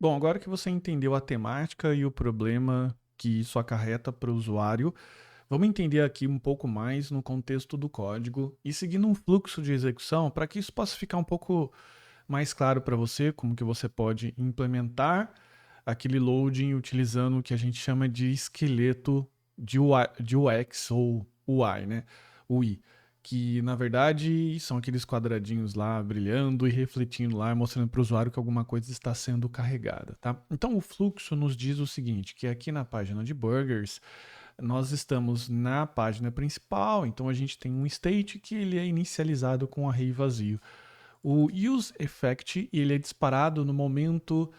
Bom, agora que você entendeu a temática e o problema que isso acarreta para o usuário, vamos entender aqui um pouco mais no contexto do código e seguindo um fluxo de execução para que isso possa ficar um pouco mais claro para você, como que você pode implementar aquele loading utilizando o que a gente chama de esqueleto de UX ou UI, né? UI, que na verdade são aqueles quadradinhos lá brilhando e refletindo lá, mostrando para o usuário que alguma coisa está sendo carregada, tá? Então o fluxo nos diz o seguinte, que aqui na página de burgers, nós estamos na página principal, então a gente tem um state que ele é inicializado com um array vazio. O use effect ele é disparado no momento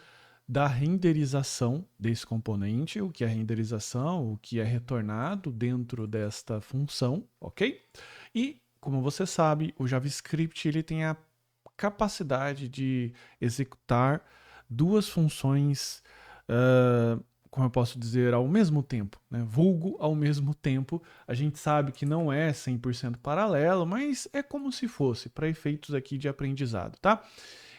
da renderização desse componente, o que é renderização, o que é retornado dentro desta função, ok? E, como você sabe, o JavaScript ele tem a capacidade de executar duas funções, como eu posso dizer, ao mesmo tempo, né? Vulgo ao mesmo tempo. A gente sabe que não é 100% paralelo, mas é como se fosse, para efeitos aqui de aprendizado, tá?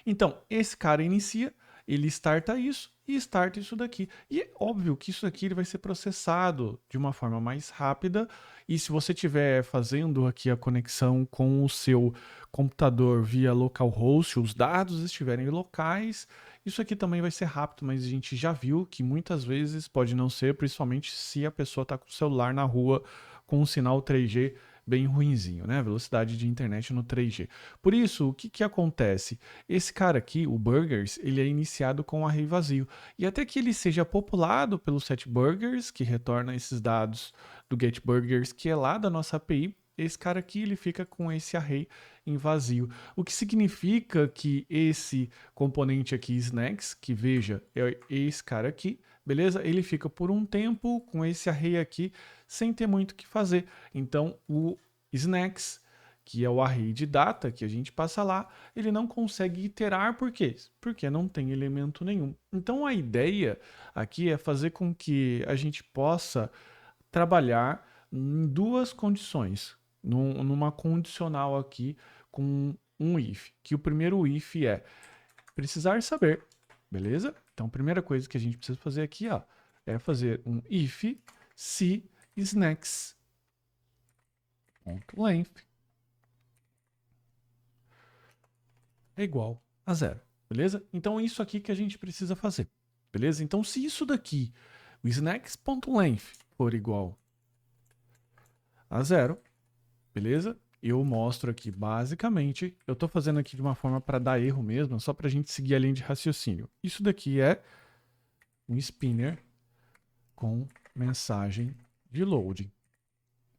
Então, esse cara inicia, ele starta isso e starta isso daqui. E é óbvio que isso aqui ele vai ser processado de uma forma mais rápida. E se você estiver fazendo aqui a conexão com o seu computador via localhost, os dados estiverem locais, isso aqui também vai ser rápido, mas a gente já viu que muitas vezes pode não ser, principalmente se a pessoa está com o celular na rua com um sinal 3G bem ruinzinho, né? Velocidade de internet no 3G. Por isso, o que, que acontece? Esse cara aqui, o Burgers, ele é iniciado com um array vazio. E até que ele seja populado pelo setBurgers, que retorna esses dados do getBurgers, que é lá da nossa API, esse cara aqui ele fica com esse array em vazio. O que significa que esse componente aqui, snacks, que veja, é esse cara aqui, beleza? Ele fica por um tempo com esse array aqui, sem ter muito o que fazer. Então, o snacks, que é o array de data que a gente passa lá, ele não consegue iterar, por quê? Porque não tem elemento nenhum. Então a ideia aqui é fazer com que a gente possa trabalhar em duas condições, numa condicional aqui com um if, que o primeiro if é precisar saber, beleza? Então a primeira coisa que a gente precisa fazer aqui, ó, é fazer um if se snacks.length é igual a zero, beleza? Então é isso aqui que a gente precisa fazer, beleza? Então se isso daqui, o snacks.length for igual a zero, beleza? Eu mostro aqui basicamente, eu estou fazendo aqui de uma forma para dar erro mesmo, só para a gente seguir a linha de raciocínio. Isso daqui é um spinner com mensagem de loading,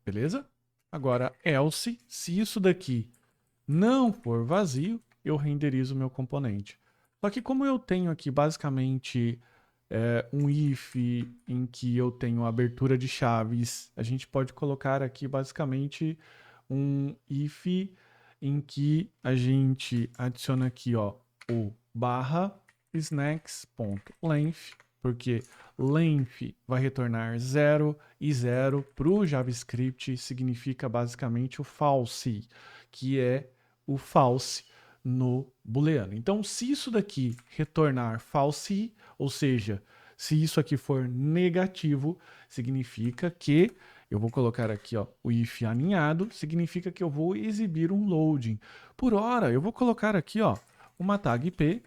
beleza? Agora, else, se isso daqui não for vazio, eu renderizo o meu componente. Só que como eu tenho aqui basicamente um if em que eu tenho abertura de chaves, a gente pode colocar aqui basicamente um if em que a gente adiciona aqui ó, o barra snacks.length, porque length vai retornar 0 e 0 para o JavaScript significa basicamente o false, que é o false no booleano. Então, se isso daqui retornar false, ou seja, se isso aqui for negativo, significa que eu vou colocar aqui ó, o if aninhado, significa que eu vou exibir um loading. Por hora, eu vou colocar aqui ó, uma tag p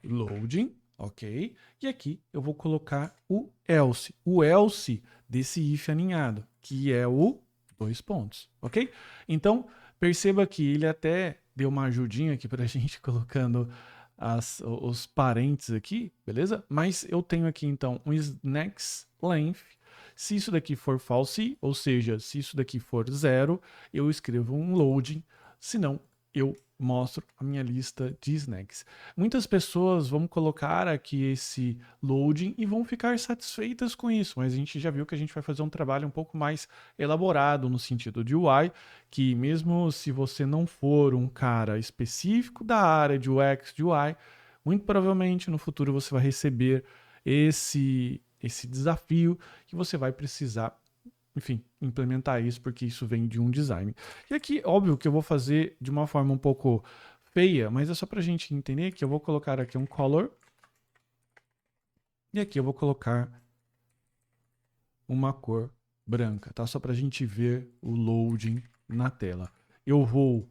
loading, ok? E aqui eu vou colocar o else desse if aninhado, que é o dois pontos, ok? Então, perceba que ele até deu uma ajudinha aqui para a gente colocando os parentes aqui, beleza? Mas eu tenho aqui então um next length. Se isso daqui for false, ou seja, se isso daqui for zero, eu escrevo um loading, senão eu mostro a minha lista de snacks. Muitas pessoas vão colocar aqui esse loading e vão ficar satisfeitas com isso, mas a gente já viu que a gente vai fazer um trabalho um pouco mais elaborado no sentido de UI, que mesmo se você não for um cara específico da área de UX, de UI, muito provavelmente no futuro você vai receber esse desafio que você vai precisar enfim, implementar isso, porque isso vem de um design. E aqui, óbvio que eu vou fazer de uma forma um pouco feia, mas é só pra gente entender que eu vou colocar aqui um color. E aqui eu vou colocar uma cor branca, tá? Só pra gente ver o loading na tela. Eu vou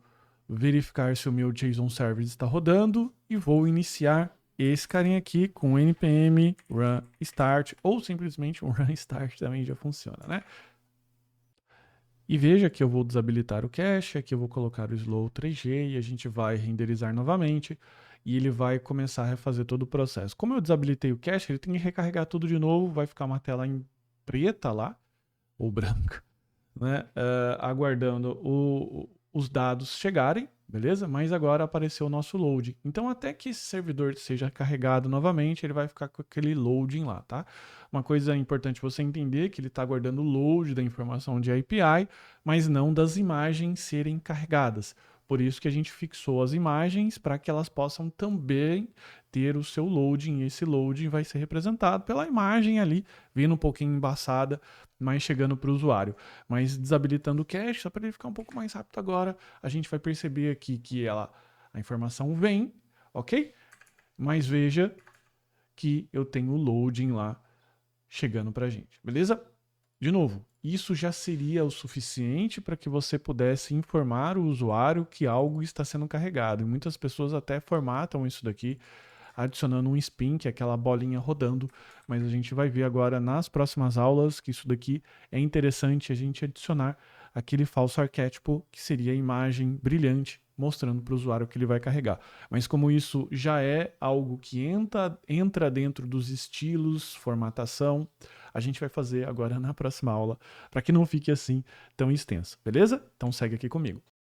verificar se o meu JSON Service está rodando e vou iniciar esse carinha aqui com npm run start, ou simplesmente um run start também já funciona, né? E veja que eu vou desabilitar o cache, aqui eu vou colocar o slow 3G e a gente vai renderizar novamente e ele vai começar a refazer todo o processo. Como eu desabilitei o cache, ele tem que recarregar tudo de novo, vai ficar uma tela em preta lá, ou branca, né? Aguardando os dados chegarem, beleza? Mas agora apareceu o nosso load. Então, até que esse servidor seja carregado novamente, ele vai ficar com aquele loading lá, tá? Uma coisa importante você entender é que ele está aguardando o load da informação de API, mas não das imagens serem carregadas. Por isso que a gente fixou as imagens para que elas possam também ter o seu loading. E esse loading vai ser representado pela imagem ali, vindo um pouquinho embaçada, mas chegando para o usuário. Mas desabilitando o cache, só para ele ficar um pouco mais rápido agora, a gente vai perceber aqui que a informação vem, ok? Mas veja que eu tenho o loading lá chegando para a gente, beleza? De novo, isso já seria o suficiente para que você pudesse informar o usuário que algo está sendo carregado. E muitas pessoas até formatam isso daqui adicionando um spin, que é aquela bolinha rodando, mas a gente vai ver agora nas próximas aulas que isso daqui é interessante a gente adicionar aquele falso arquétipo, que seria a imagem brilhante, mostrando para o usuário que ele vai carregar. Mas como isso já é algo que entra dentro dos estilos, formatação, a gente vai fazer agora na próxima aula, para que não fique assim tão extenso, beleza? Então segue aqui comigo.